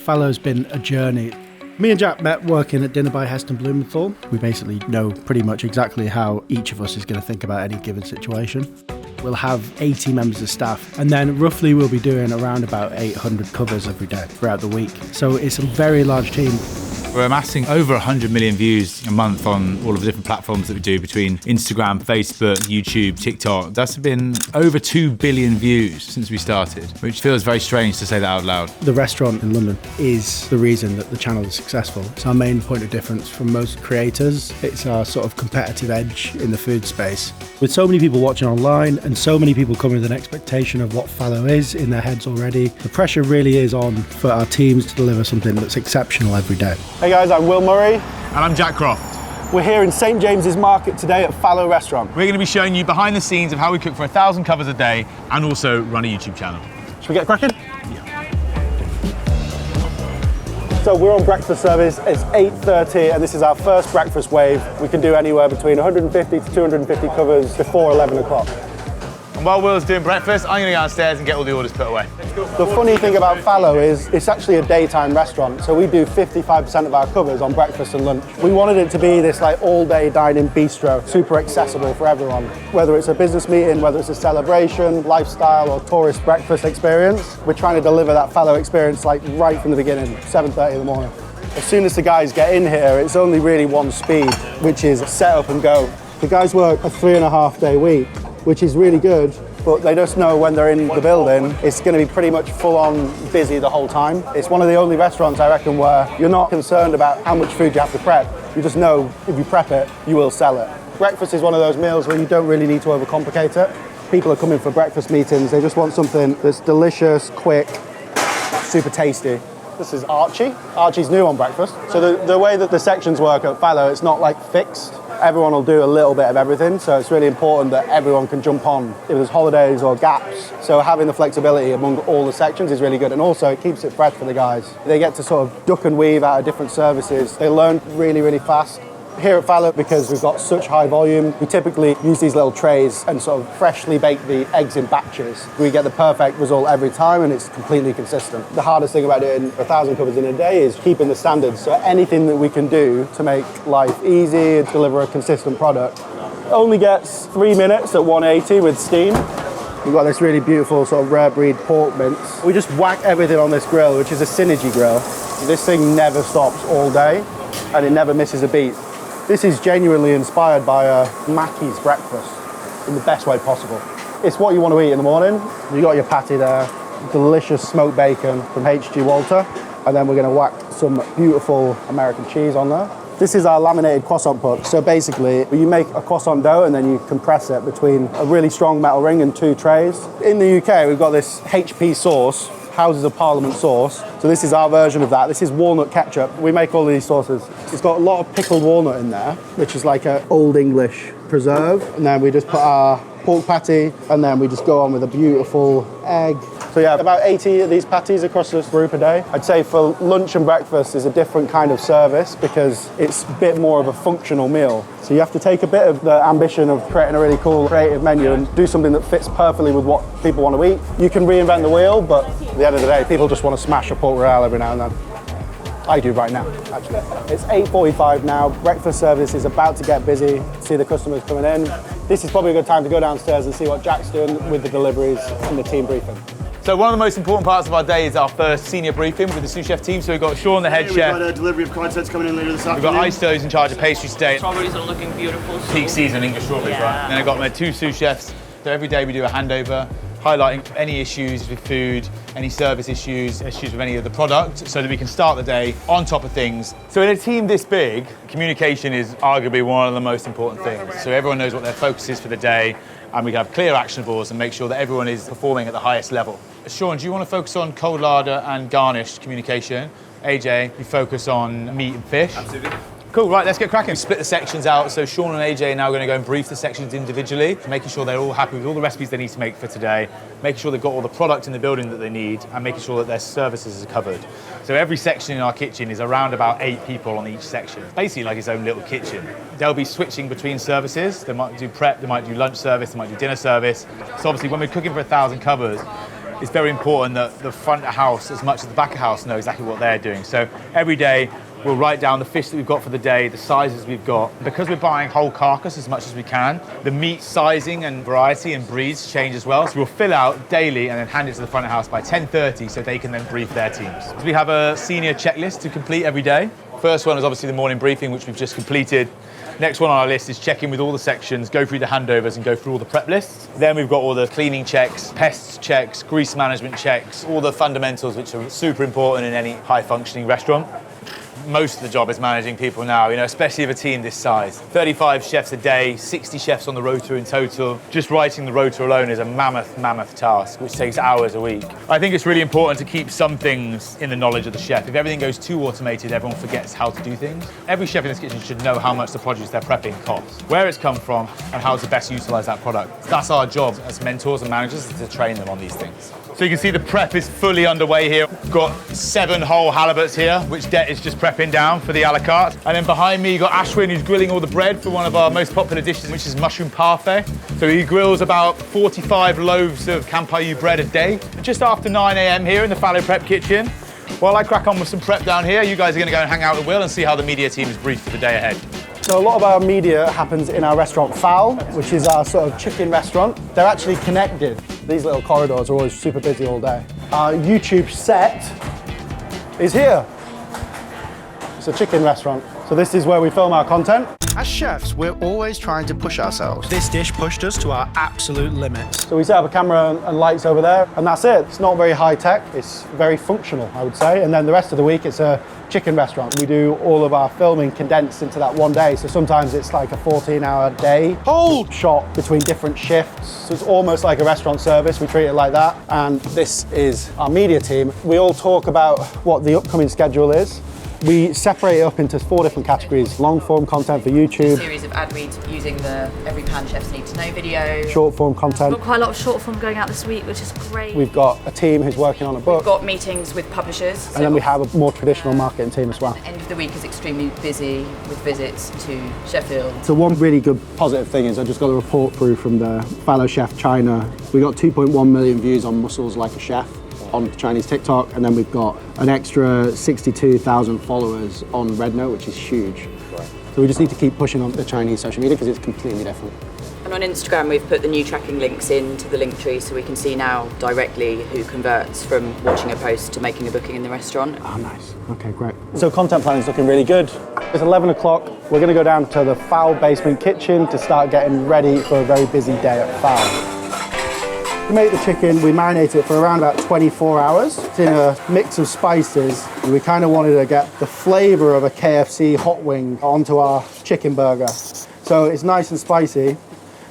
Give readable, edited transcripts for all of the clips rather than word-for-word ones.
Fallow's been a journey. Me and Jack met working at Dinner by Heston Blumenthal. We basically know pretty much exactly how each of us is going to think about any given situation. We'll have 80 members of staff, and then roughly we'll be doing around about 800 covers every day throughout the week. So it's a very large team. We're amassing over 100 million views a month on all of the different platforms that we do between Instagram, Facebook, YouTube, TikTok. That's been over 2 billion views since we started, which feels very strange to say that out loud. The restaurant in London is the reason that the channel is successful. It's our main point of difference from most creators. It's our sort of competitive edge in the food space. With so many people watching online and so many people coming with an expectation of what Fallow is in their heads already, the pressure really is on for our teams to deliver something that's exceptional every day. Hey guys, I'm Will Murray. And I'm Jack Croft. We're here in St James's Market today at Fallow Restaurant. We're going to be showing you behind the scenes of how we cook for 1,000 covers a day and also run a YouTube channel. Should we get cracking? So we're on breakfast service, it's 8:30 and this is our first breakfast wave. We can do anywhere between 150 to 250 covers before 11 o'clock. And while Will's doing breakfast, I'm going to go downstairs and get all the orders put away. The funny thing about Fallow is it's actually a daytime restaurant, so we do 55% of our covers on breakfast and lunch. We wanted it to be this like all-day dining bistro, super accessible for everyone. Whether it's a business meeting, whether it's a celebration, lifestyle or tourist breakfast experience, we're trying to deliver that Fallow experience like right from the beginning, 7:30 in the morning. As soon as the guys get in here, it's only really one speed, which is set up and go. The guys work a 3.5 day week, which is really good, but they just know when they're in the building, it's going to be pretty much full on busy the whole time. It's one of the only restaurants, I reckon, where you're not concerned about how much food you have to prep. You just know if you prep it, you will sell it. Breakfast is one of those meals where you don't really need to overcomplicate it. People are coming for breakfast meetings, they just want something that's delicious, quick, super tasty. This is Archie. Archie's new on breakfast. So the way that the sections work at Fallow, it's not like fixed. Everyone will do a little bit of everything, so it's really important that everyone can jump on if there's holidays or gaps. So having the flexibility among all the sections is really good, and also it keeps it fresh for the guys. They get to sort of duck and weave out of different services. They learn really, really fast. Here at Fallow, because we've got such high volume, we typically use these little trays and sort of freshly bake the eggs in batches. We get the perfect result every time and it's completely consistent. The hardest thing about doing 1,000 covers in a day is keeping the standards. So anything that we can do to make life easy and deliver a consistent product only gets 3 minutes at 180 with steam. We've got this really beautiful sort of rare breed pork mince. We just whack everything on this grill, which is a synergy grill. This thing never stops all day and it never misses a beat. This is genuinely inspired by a Mackey's breakfast in the best way possible. It's what you want to eat in the morning. You got your patty there, delicious smoked bacon from H.G. Walter, and then we're going to whack some beautiful American cheese on there. This is our laminated croissant puck. So basically, you make a croissant dough and then you compress it between a really strong metal ring and 2 trays. In the UK, we've got this HP sauce, Houses of Parliament sauce. So this is our version of that. This is walnut ketchup. We make all of these sauces. It's got a lot of pickled walnut in there, which is like an old English preserve. And then we just put our pork patty, and then we just go on with a beautiful egg. So yeah, about 80 of these patties across this group a day. I'd say for lunch and breakfast is a different kind of service because it's a bit more of a functional meal. So you have to take a bit of the ambition of creating a really cool, creative menu and do something that fits perfectly with what people want to eat. You can reinvent the wheel, but at the end of the day, people just want to smash a pork royale every now and then. I do right now, actually. It's 8:45 now. Breakfast service is about to get busy. See the customers coming in. This is probably a good time to go downstairs and see what Jack's doing with the deliveries and the team briefing. So one of the most important parts of our day is our first senior briefing with the sous chef team. So we've got Sean, the head chef. We've got a delivery of concerts coming in later this afternoon. We've got Isto, who's in charge of pastry today. Strawberries are looking beautiful. Peak season English strawberries, right? And then I've got my 2 sous chefs. So every day we do a handover, highlighting any issues with food, any service issues with any of the product, so that we can start the day on top of things. So in a team this big, communication is arguably one of the most important things. So everyone knows what their focus is for the day, and we can have clear actionables and make sure that everyone is performing at the highest level. Sean, do you want to focus on cold larder and garnish communication? AJ, you focus on meat and fish? Absolutely. Cool, right, let's get cracking. Split the sections out, so Sean and AJ are now going to go and brief the sections individually, making sure they're all happy with all the recipes they need to make for today, making sure they've got all the product in the building that they need, and making sure that their services are covered. So every section in our kitchen is around about 8 people on each section. Basically like its own little kitchen. They'll be switching between services. They might do prep, they might do lunch service, they might do dinner service. So obviously when we're cooking for 1,000 covers, it's very important that the front of house, as much as the back of house, know exactly what they're doing. So every day, we'll write down the fish that we've got for the day, the sizes we've got. Because we're buying whole carcass as much as we can, the meat sizing and variety and breeds change as well. So we'll fill out daily and then hand it to the front of house by 10:30 so they can then brief their teams. So we have a senior checklist to complete every day. First one is obviously the morning briefing, which we've just completed. Next one on our list is check in with all the sections, go through the handovers and go through all the prep lists. Then we've got all the cleaning checks, pests checks, grease management checks, all the fundamentals which are super important in any high functioning restaurant. Most of the job is managing people now, especially of a team this size. 35 chefs a day, 60 chefs on the rota in total. Just writing the rota alone is a mammoth task, which takes hours a week. I think it's really important to keep some things in the knowledge of the chef. If everything goes too automated, everyone forgets how to do things. Every chef in this kitchen should know how much the produce they're prepping costs, where it's come from, and how to best utilize that product. That's our job as mentors and managers, is to train them on these things. So you can see the prep is fully underway here. We've got 7 whole halibuts here, which Det is just prepping down for the a la carte. And then behind me, you've got Ashwin, who's grilling all the bread for one of our most popular dishes, which is mushroom parfait. So he grills about 45 loaves of Campayu bread a day. Just after 9 a.m. here in the Fallow prep kitchen. While I crack on with some prep down here, you guys are going to go and hang out with Will and see how the media team is briefed for the day ahead. So a lot of our media happens in our restaurant Fowl, which is our sort of chicken restaurant. They're actually connected. These little corridors are always super busy all day. Our YouTube set is here. It's a chicken restaurant. So this is where we film our content. As chefs, we're always trying to push ourselves. This dish pushed us to our absolute limits. So we set up a camera and lights over there, and that's it. It's not very high tech, it's very functional, I would say. And then the rest of the week, it's a chicken restaurant. We do all of our filming condensed into that one day. So sometimes it's like a 14-hour day. Hold! Shot between different shifts. So it's almost like a restaurant service. We treat it like that. And this is our media team. We all talk about what the upcoming schedule is. We separate it up into 4 different categories. Long form content for YouTube. A series of ad reads using the Every Pan Chefs Need to Know video. Short form content. We've got quite a lot of short form going out this week, which is great. We've got a team who's working on a book. We've got meetings with publishers. And then we have a more traditional marketing team as well. The end of the week is extremely busy with visits to Sheffield. So one really good positive thing is I just got a report through from the Fallow Chef China. We got 2.1 million views on Muscles Like a Chef on Chinese TikTok, and then we've got an extra 62,000 followers on Rednote, which is huge. Right. So we just need to keep pushing on the Chinese social media because it's completely different. And on Instagram, we've put the new tracking links into the link tree so we can see now directly who converts from watching a post to making a booking in the restaurant. Oh, nice. Okay, great. So content planning is looking really good. It's 11 o'clock. We're going to go down to the Fowl basement kitchen to start getting ready for a very busy day at Fowl. We make the chicken, we marinate it for around about 24 hours. It's in a mix of spices. And we kind of wanted to get the flavor of a KFC hot wing onto our chicken burger. So it's nice and spicy.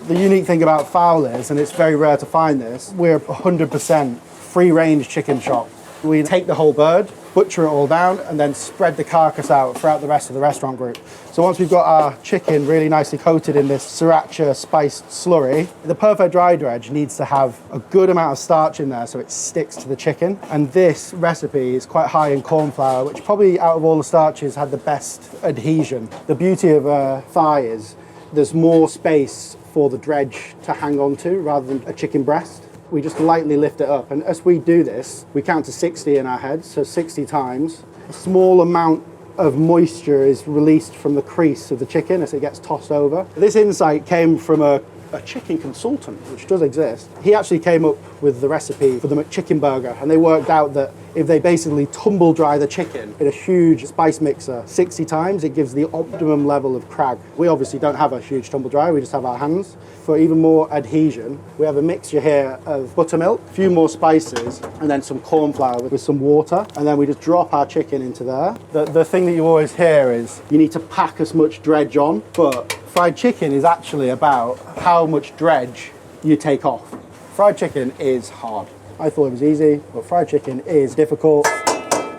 The unique thing about Fowl is, and it's very rare to find this, we're 100% free-range chicken shop. We take the whole bird, butcher it all down, and then spread the carcass out throughout the rest of the restaurant group. So once we've got our chicken really nicely coated in this sriracha spiced slurry, the perfect dry dredge needs to have a good amount of starch in there so it sticks to the chicken. And this recipe is quite high in corn flour, which probably out of all the starches had the best adhesion. The beauty of a thigh is there's more space for the dredge to hang on to rather than a chicken breast. We just lightly lift it up, and as we do this, we count to 60 in our heads, so 60 times. A small amount of moisture is released from the crease of the chicken as it gets tossed over. This insight came from a chicken consultant, which does exist. He actually came up with the recipe for the McChicken burger, and they worked out that if they basically tumble dry the chicken in a huge spice mixer 60 times, it gives the optimum level of crag. We obviously don't have a huge tumble dryer, we just have our hands. For even more adhesion, we have a mixture here of buttermilk, a few more spices, and then some corn flour with some water, and then we just drop our chicken into there. The thing that you always hear is you need to pack as much dredge on, but fried chicken is actually about how much dredge you take off. Fried chicken is hard. I thought it was easy, but fried chicken is difficult.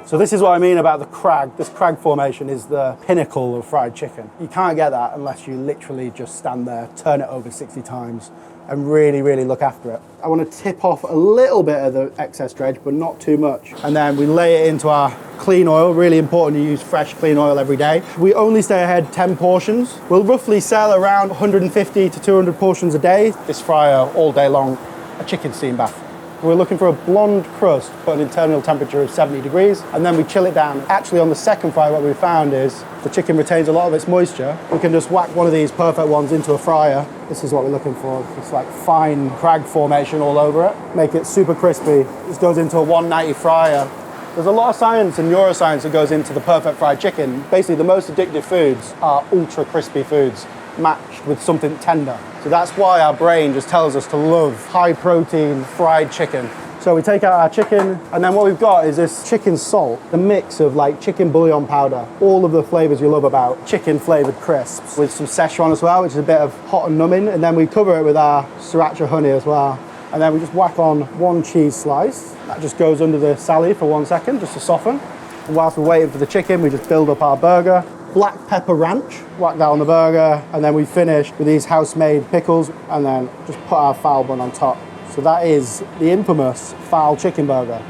So this is what I mean about the crag. This crag formation is the pinnacle of fried chicken. You can't get that unless you literally just stand there, turn it over 60 times, and really, really look after it. I want to tip off a little bit of the excess dredge, but not too much. And then we lay it into our clean oil. Really important to use fresh, clean oil every day. We only stay ahead 10 portions. We'll roughly sell around 150 to 200 portions a day. This fryer all day long, a chicken steam bath. We're looking for a blonde crust, but an internal temperature of 70 degrees, and then we chill it down. Actually, on the second fry, what we found is the chicken retains a lot of its moisture. We can just whack one of these perfect ones into a fryer. This is what we're looking for. It's like fine crag formation all over it. Make it super crispy. This goes into a 190 fryer. There's a lot of science and neuroscience that goes into the perfect fried chicken. Basically, the most addictive foods are ultra crispy foods matched with something tender. So that's why our brain just tells us to love high protein fried chicken. So we take out our chicken, and then what we've got is this chicken salt, a mix of like chicken bouillon powder, all of the flavors you love about chicken flavored crisps, with some Szechuan as well, which is a bit of hot and numbing, and then we cover it with our sriracha honey as well. And then we just whack on one cheese slice. That just goes under the sally for 1 second, just to soften. And whilst we're waiting for the chicken, we just build up our burger. Black pepper ranch, whack that on the burger, and then we finish with these house-made pickles, and then just put our fowl bun on top. So that is the infamous fowl chicken burger.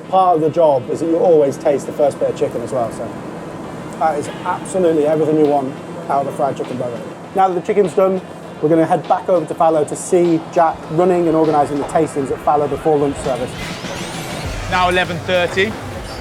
Part of the job is that you always taste the first bit of chicken as well, so that is absolutely everything you want out of the fried chicken burger. Now that the chicken's done, we're going to head back over to Fallow to see Jack running and organising the tastings at Fallow before lunch service. Now 11:30,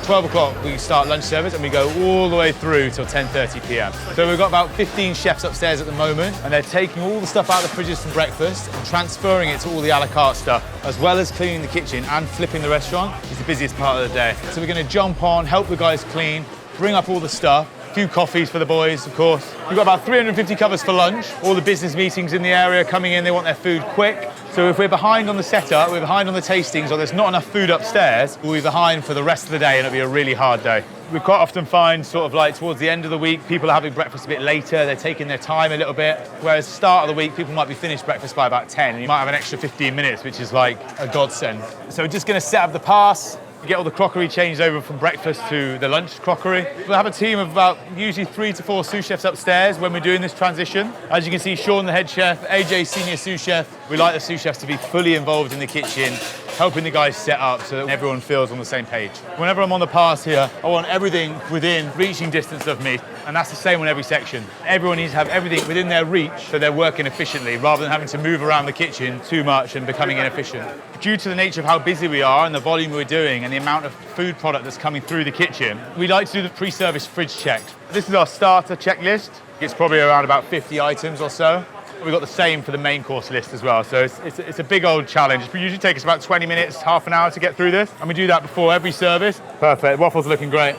12 o'clock we start lunch service and we go all the way through till 10:30 p.m. So we've got about 15 chefs upstairs at the moment, and they're taking all the stuff out of the fridges from breakfast and transferring it to all the a la carte stuff, as well as cleaning the kitchen and flipping the restaurant. It's the busiest part of the day. So we're going to jump on, help the guys clean, bring up all the stuff, a few coffees for the boys, of course. We've got about 350 covers for lunch. All the business meetings in the area coming in, they want their food quick. So if we're behind on the setup, we're behind on the tastings, or there's not enough food upstairs, we'll be behind for the rest of the day, and it'll be a really hard day. We quite often find sort of like towards the end of the week, people are having breakfast a bit later, they're taking their time a little bit, whereas start of the week, people might be finished breakfast by about 10, and you might have an extra 15 minutes, which is like a godsend. So we're just gonna set up the pass, get all the crockery changed over from breakfast to the lunch crockery. We'll have a team of about usually 3 to 4 sous chefs upstairs when we're doing this transition. As you can see, Sean, the head chef, AJ, senior sous chef. We like the sous chefs to be fully involved in the kitchen, helping the guys set up so that everyone feels on the same page. Whenever I'm on the pass here, I want everything within reaching distance of me, and that's the same on every section. Everyone needs to have everything within their reach so they're working efficiently, rather than having to move around the kitchen too much and becoming inefficient. Due to the nature of how busy we are and the volume we're doing and the amount of food product that's coming through the kitchen, we like to do the pre-service fridge check. This is our starter checklist. It's probably around about 50 items or so. We've got the same for the main course list as well, so it's a big old challenge. It usually takes us about 20 minutes, half an hour to get through this, and we do that before every service. Perfect, waffles are looking great.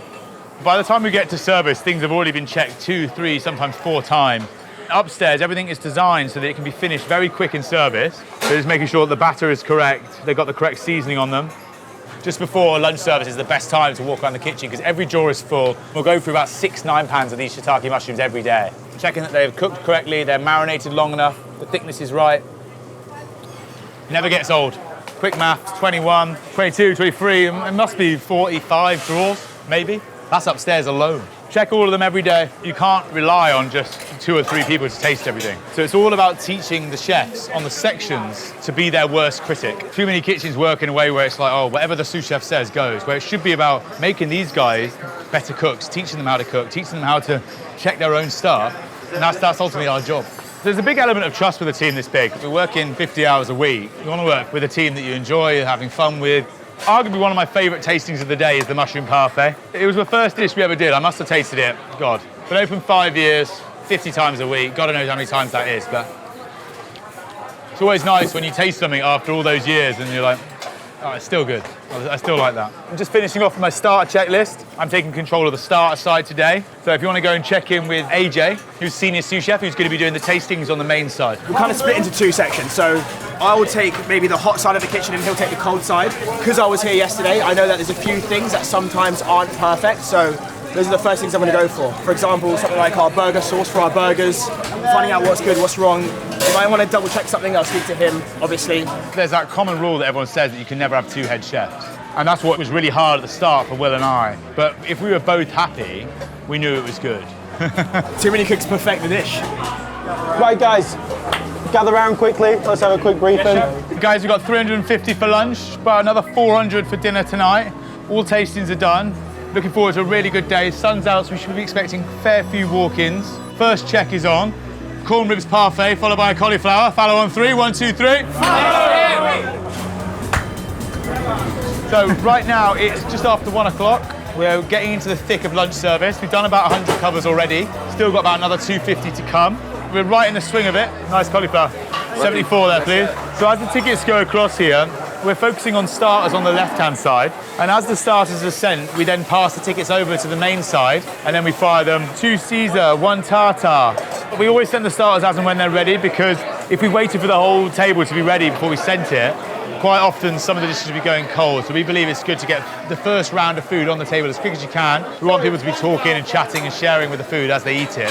By the time we get to service, things have already been checked 2, 3, sometimes 4 times. Upstairs, everything is designed so that it can be finished very quick in service. So just making sure that the batter is correct, they've got the correct seasoning on them. Just before lunch service is the best time to walk around the kitchen because every drawer is full. We'll go through about 6-9 pounds of these shiitake mushrooms every day. Checking that they've cooked correctly, they're marinated long enough, the thickness is right. Never gets old. Quick math, 21, 22, 23, it must be 45 drawers, maybe. That's upstairs alone. Check all of them every day. You can't rely on just 2 or 3 people to taste everything. So it's all about teaching the chefs on the sections to be their worst critic. Too many kitchens work in a way where it's like, oh, whatever the sous chef says goes, where it should be about making these guys better cooks, teaching them how to cook, teaching them how to check their own stuff, and that's ultimately our job. There's a big element of trust with a team this big. We're working 50 hours a week. You want to work with a team that you enjoy, you're having fun with. Arguably one of my favourite tastings of the day is the mushroom parfait. It was the first dish we ever did. I must have tasted it, God. Been open 5 years, 50 times a week. God knows how many times that is, but it's always nice when you taste something after all those years and you're like, oh, it's still good. I still like that. I'm just finishing off my starter checklist. I'm taking control of the starter side today. So if you want to go and check in with AJ, who's senior sous chef, who's going to be doing the tastings on the main side. We'll kind of split into 2 sections. So I will take maybe the hot side of the kitchen and he'll take the cold side. Because I was here yesterday, I know that there's a few things that sometimes aren't perfect. So those are the first things I'm going to go for. For example, something like our burger sauce for our burgers, finding out what's good, what's wrong. If I want to double check something, I'll speak to him, obviously. There's that common rule that everyone says that you can never have 2 head chefs. And that's what was really hard at the start for Will and I. But if we were both happy, we knew it was good. Too many cooks perfect the dish. Right, guys, gather around quickly. Let's have a quick briefing. Guys, we've got 350 for lunch, about another 400 for dinner tonight. All tastings are done. Looking forward to a really good day. Sun's out, so we should be expecting a fair few walk-ins. First check is on. Corn ribs parfait, followed by a cauliflower. Fallow on 3, 1, 2, 3. So right now it's just after 1 o'clock. We're getting into the thick of lunch service. We've done about 100 covers already. Still got about another 250 to come. We're right in the swing of it. Nice cauliflower. 74 there, please. So as the tickets go across here, we're focusing on starters on the left-hand side. And as the starters are sent, we then pass the tickets over to the main side, and then we fire them 2 Caesar, 1 tartar. We always send the starters as and when they're ready, because if we waited for the whole table to be ready before we sent it, quite often some of the dishes will be going cold. So we believe it's good to get the first round of food on the table as quick as you can. We want people to be talking and chatting and sharing with the food as they eat it.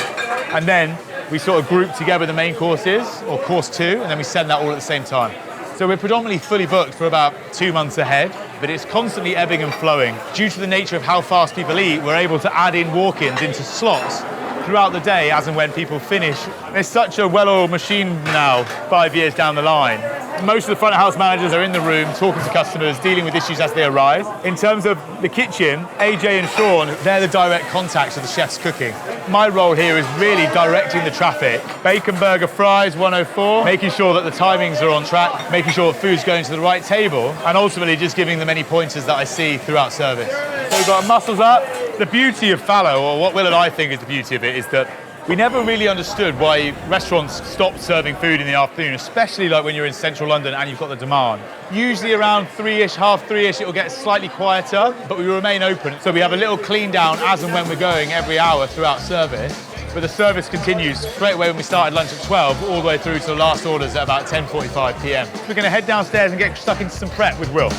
And then we sort of group together the main courses, or course 2, and then we send that all at the same time. So we're predominantly fully booked for about 2 months ahead, but it's constantly ebbing and flowing. Due to the nature of how fast people eat, we're able to add in walk-ins into slots throughout the day as and when people finish. It's such a well-oiled machine now, 5 years down the line. Most of the front of house managers are in the room talking to customers, dealing with issues as they arise. In terms of the kitchen, AJ and Sean, they're the direct contacts of the chef's cooking. My role here is really directing the traffic. Bacon burger fries, 104, making sure that the timings are on track, making sure that food's going to the right table, and ultimately just giving them any pointers that I see throughout service. So we've got muscles up. The beauty of Fallow, or what Will and I think is the beauty of it, is that we never really understood why restaurants stopped serving food in the afternoon, especially like when you're in central London and you've got the demand. Usually around 3-ish, half 3-ish, it'll get slightly quieter, but we remain open. So we have a little clean down as and when we're going every hour throughout service. But the service continues straight away when we started lunch at 12, all the way through to the last orders at about 10:45 p.m. We're going to head downstairs and get stuck into some prep with Will.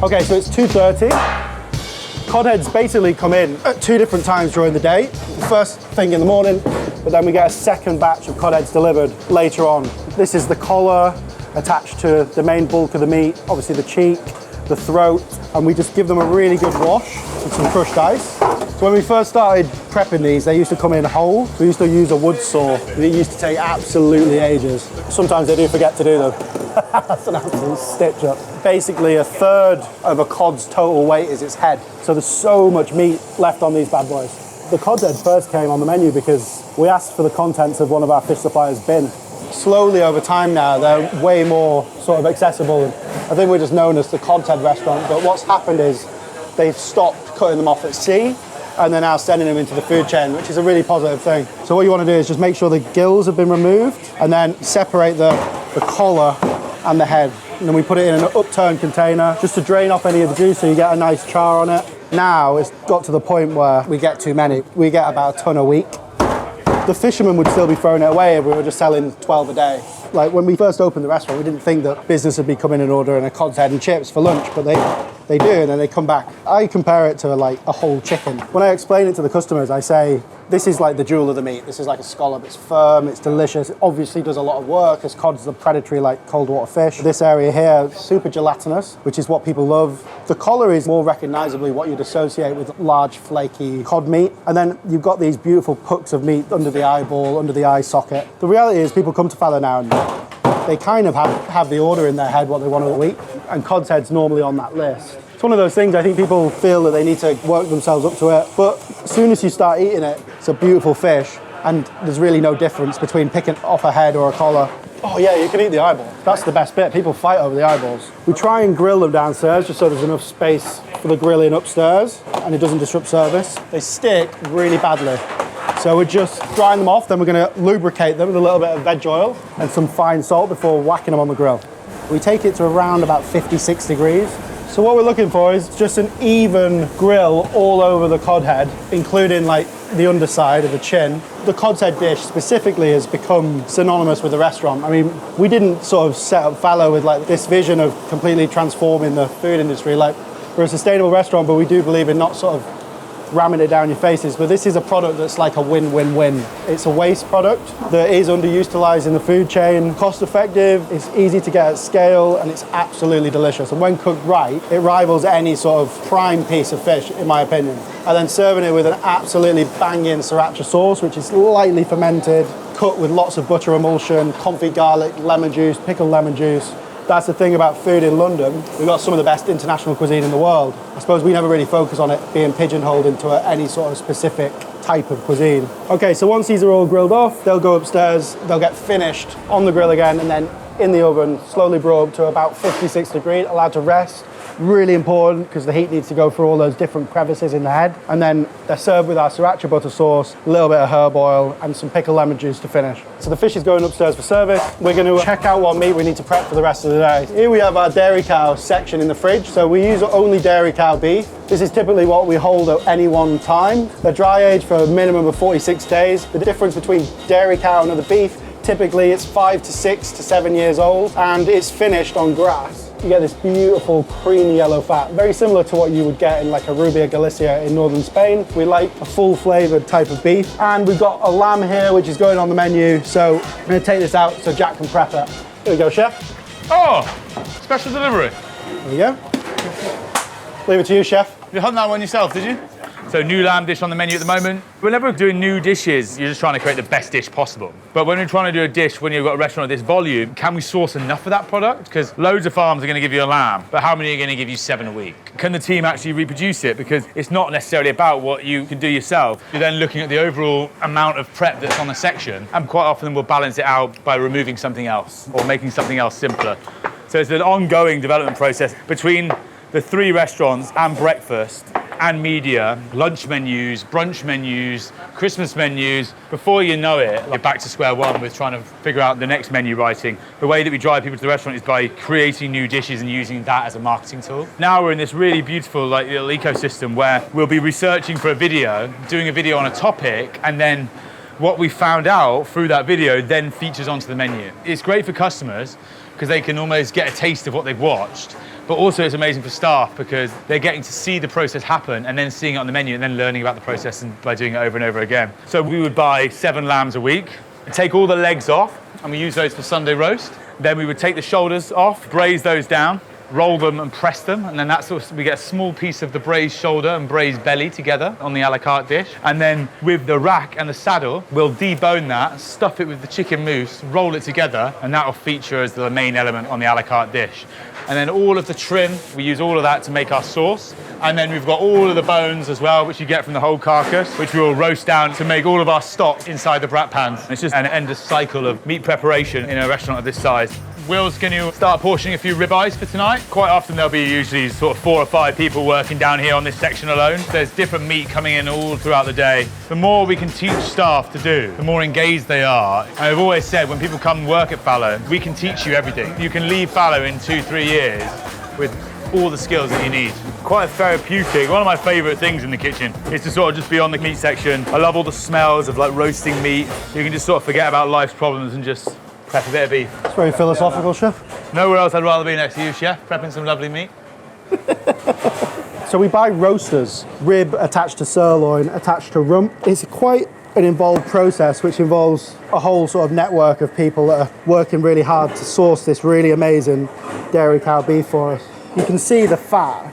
Okay, so it's 2:30. Cod heads basically come in at 2 different times during the day. First thing in the morning, but then we get a second batch of cod heads delivered later on. This is the collar attached to the main bulk of the meat, obviously the cheek, the throat, and we just give them a really good wash with some crushed ice. So when we first started prepping these, they used to come in whole. We used to use a wood saw. It used to take absolutely ages. Sometimes they do forget to do them. That's an absolute stitch up. Basically, 1/3 of a cod's total weight is its head. So there's so much meat left on these bad boys. The cod head first came on the menu because we asked for the contents of one of our fish suppliers' bin. Slowly over time now, they're way more sort of accessible. I think we're just known as the cod head restaurant, but what's happened is they've stopped cutting them off at sea and they're now sending them into the food chain, which is a really positive thing. So what you want to do is just make sure the gills have been removed and then separate the collar and the head. And then we put it in an upturned container just to drain off any of the juice so you get a nice char on it. Now it's got to the point where we get too many. We get about a ton a week. The fishermen would still be throwing it away if we were just selling 12 a day. Like when we first opened the restaurant, we didn't think that business would be coming in ordering a cod's head and chips for lunch, but they do, and then they come back. I compare it to like a whole chicken. When I explain it to the customers, I say, this is like the jewel of the meat. This is like a scallop. It's firm, it's delicious. It obviously does a lot of work, as cod's the predatory like cold water fish. This area here, super gelatinous, which is what people love. The collar is more recognizably what you'd associate with large, flaky cod meat. And then you've got these beautiful pucks of meat under the eyeball, under the eye socket. The reality is people come to Fallow now and they kind of have the order in their head what they want to eat, and cod's head's normally on that list. It's one of those things I think people feel that they need to work themselves up to it, but as soon as you start eating it, it's a beautiful fish, and there's really no difference between picking off a head or a collar. Oh yeah, you can eat the eyeball. That's the best bit. People fight over the eyeballs. We try and grill them downstairs just so there's enough space for the grilling upstairs and it doesn't disrupt service. They stick really badly. So we're just drying them off, then we're going to lubricate them with a little bit of veg oil and some fine salt before whacking them on the grill. We take it to around about 56 degrees. So what we're looking for is just an even grill all over the cod head, including like the underside of the chin. The cod's head dish specifically has become synonymous with the restaurant. I mean, we didn't sort of set up Fallow with like this vision of completely transforming the food industry. Like, we're a sustainable restaurant, but we do believe in not sort of ramming it down your faces, but this is a product that's like a win-win-win. It's a waste product that is underutilized in the food chain, cost effective, it's easy to get at scale, and it's absolutely delicious. And when cooked right, it rivals any sort of prime piece of fish, in my opinion. And then serving it with an absolutely banging sriracha sauce, which is lightly fermented, cooked with lots of butter emulsion, confit garlic, lemon juice, pickled lemon juice. That's the thing about food in London. We've got some of the best international cuisine in the world. I suppose we never really focus on it being pigeonholed into any sort of specific type of cuisine. Okay, so once these are all grilled off, they'll go upstairs, they'll get finished on the grill again, and then in the oven, slowly brought up to about 56 degrees, allowed to rest, really important because the heat needs to go through all those different crevices in the head. And then they're served with our sriracha butter sauce, a little bit of herb oil, and some pickled lemon juice to finish. So the fish is going upstairs for service. We're going to check out what meat we need to prep for the rest of the day. Here we have our dairy cow section in the fridge. So we use only dairy cow beef. This is typically what we hold at any one time. They're dry aged for a minimum of 46 days. The difference between dairy cow and other beef, typically it's 5 to 6 to 7 years old, and it's finished on grass. You get this beautiful creamy yellow fat, very similar to what you would get in like a Rubia Galicia in northern Spain. We like a full flavored type of beef. And we've got a lamb here, which is going on the menu. So I'm gonna take this out so Jack can prep it. Here we go, chef. Oh, special delivery. There we go. Leave it to you, chef. You hunt that one yourself, did you? So new lamb dish on the menu at the moment. Whenever we're doing new dishes, you're just trying to create the best dish possible. But when you're trying to do a dish, when you've got a restaurant of this volume, can we source enough of that product? Because loads of farms are going to give you a lamb, but how many are going to give you 7 a week? Can the team actually reproduce it? Because it's not necessarily about what you can do yourself. You're then looking at the overall amount of prep that's on the section, and quite often we'll balance it out by removing something else or making something else simpler. So it's an ongoing development process between the 3 restaurants and breakfast and media, lunch menus, brunch menus, Christmas menus. Before you know it, you're back to square one with trying to figure out the next menu writing. The way that we drive people to the restaurant is by creating new dishes and using that as a marketing tool. Now we're in this really beautiful little ecosystem where we'll be researching for a video, doing a video on a topic, and then what we found out through that video then features onto the menu. It's great for customers because they can almost get a taste of what they've watched. But also it's amazing for staff because they're getting to see the process happen and then seeing it on the menu and then learning about the process and by doing it over and over again. So we would buy 7 lambs a week, take all the legs off, and we use those for Sunday roast. Then we would take the shoulders off, braise those down, roll them and press them, and then that's what we get a small piece of the braised shoulder and braised belly together on the a la carte dish. And then with the rack and the saddle, we'll debone that, stuff it with the chicken mousse, roll it together, and that will feature as the main element on the a la carte dish. And then all of the trim, we use all of that to make our sauce. And then we've got all of the bones as well, which you get from the whole carcass, which we will roast down to make all of our stock inside the brat pans. It's just an endless cycle of meat preparation in a restaurant of this size. Will's going to start portioning a few ribeyes for tonight. Quite often there'll be usually sort of 4 or 5 people working down here on this section alone. There's different meat coming in all throughout the day. The more we can teach staff to do, the more engaged they are. And I've always said when people come work at Fallow, we can teach you everything. You can leave Fallow in 2-3 years with all the skills that you need. Quite therapeutic. One of my favourite things in the kitchen is to sort of just be on the meat section. I love all the smells of like roasting meat. You can just sort of forget about life's problems and just prep a bit of beef. It's very philosophical, chef. Nowhere else I'd rather be next to you, chef, prepping some lovely meat. So we buy roasters, rib attached to sirloin, attached to rump. It's quite an involved process which involves a whole sort of network of people that are working really hard to source this really amazing dairy cow beef for us. You can see the fat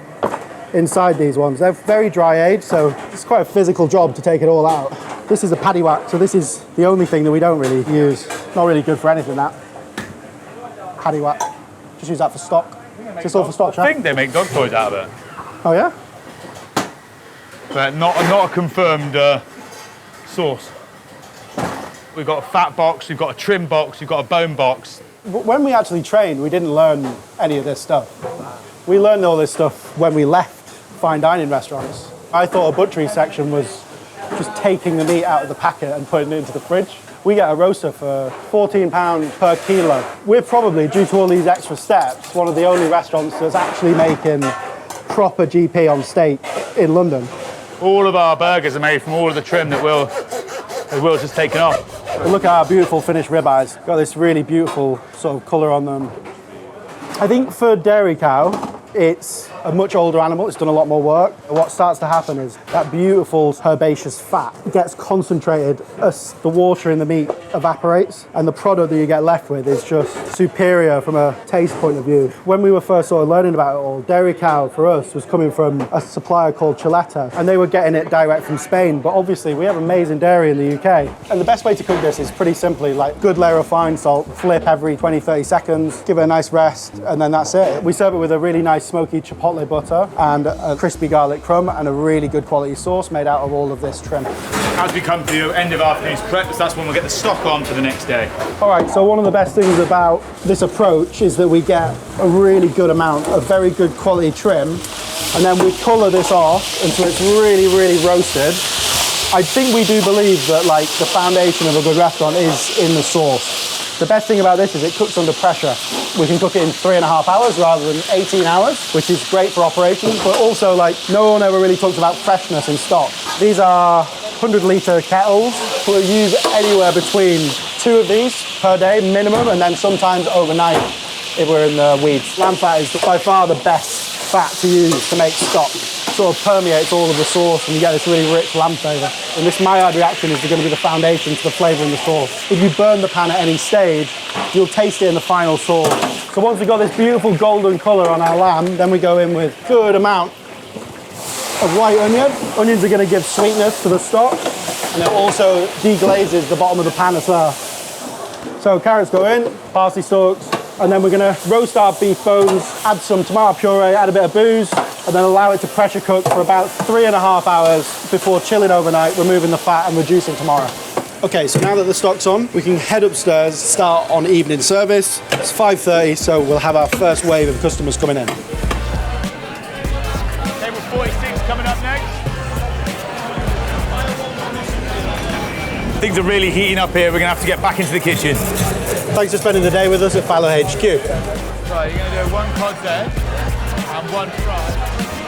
inside these ones. They're very dry aged, so it's quite a physical job to take it all out. This is a paddy whack, so this is the only thing that we don't really use. Not really good for anything, that. Paddy whack. Just use that for stock. Is this all for stock, chef? I think they make dog toys out of it. Oh yeah? But not a confirmed source. We've got a fat box, we've got a trim box, we've got a bone box. When we actually trained, we didn't learn any of this stuff. We learned all this stuff when we left fine dining restaurants. I thought a butchery section was just taking the meat out of the packet and putting it into the fridge. We get a roaster for £14 per kilo. We're probably, due to all these extra steps, one of the only restaurants that's actually making proper GP on steak in London. All of our burgers are made from all of the trim that Will's just taken off. But look at our beautiful finished ribeyes. Got this really beautiful sort of colour on them. I think for dairy cow, it's a much older animal. It's done a lot more work. What starts to happen is that beautiful herbaceous fat gets concentrated as the water in the meat evaporates, and the product that you get left with is just superior from a taste point of view. When we were first sort of learning about it all, dairy cow for us was coming from a supplier called Chuleta, and they were getting it direct from Spain. But obviously we have amazing dairy in the UK. And the best way to cook this is pretty simply like good layer of fine salt, flip every 20-30 seconds, give it a nice rest, and then that's it. We serve it with a really nice smoky chipotle chipotle butter and a crispy garlic crumb and a really good quality sauce made out of all of this trim. As we come to the end of afternoon's prep, that's when we'll get the stock on for the next day. All right, so one of the best things about this approach is that we get a really good amount of very good quality trim, and then we colour this off until it's really, really roasted. I think we do believe that like the foundation of a good restaurant is in the sauce. The best thing about this is it cooks under pressure. We can cook it in 3.5 hours rather than 18 hours, which is great for operations, but also like no one ever really talks about freshness in stock. These are 100-litre kettles. We'll use anywhere between 2 of these per day minimum, and then sometimes overnight if we're in the weeds. Lamb fat is by far the best fat to use to make stock. It sort of permeates all of the sauce and you get this really rich lamb flavour. And this Maillard reaction is going to be the foundation to the flavour in the sauce. If you burn the pan at any stage, you'll taste it in the final sauce. So once we've got this beautiful golden colour on our lamb, then we go in with a good amount of white onion. Onions are going to give sweetness to the stock, and it also deglazes the bottom of the pan as well. So carrots go in, parsley stalks, and then we're going to roast our beef bones, add some tomato puree, add a bit of booze, and then allow it to pressure cook for about 3.5 hours before chilling overnight, removing the fat and reducing tomorrow. Okay, so now that the stock's on, we can head upstairs, start on evening service. It's 5:30, so we'll have our first wave of customers coming in. Table 46 coming up next. Things are really heating up here. We're going to have to get back into the kitchen. Thanks for spending the day with us at Fallow HQ. Right, you're going to do 1 cod there and 1 fry.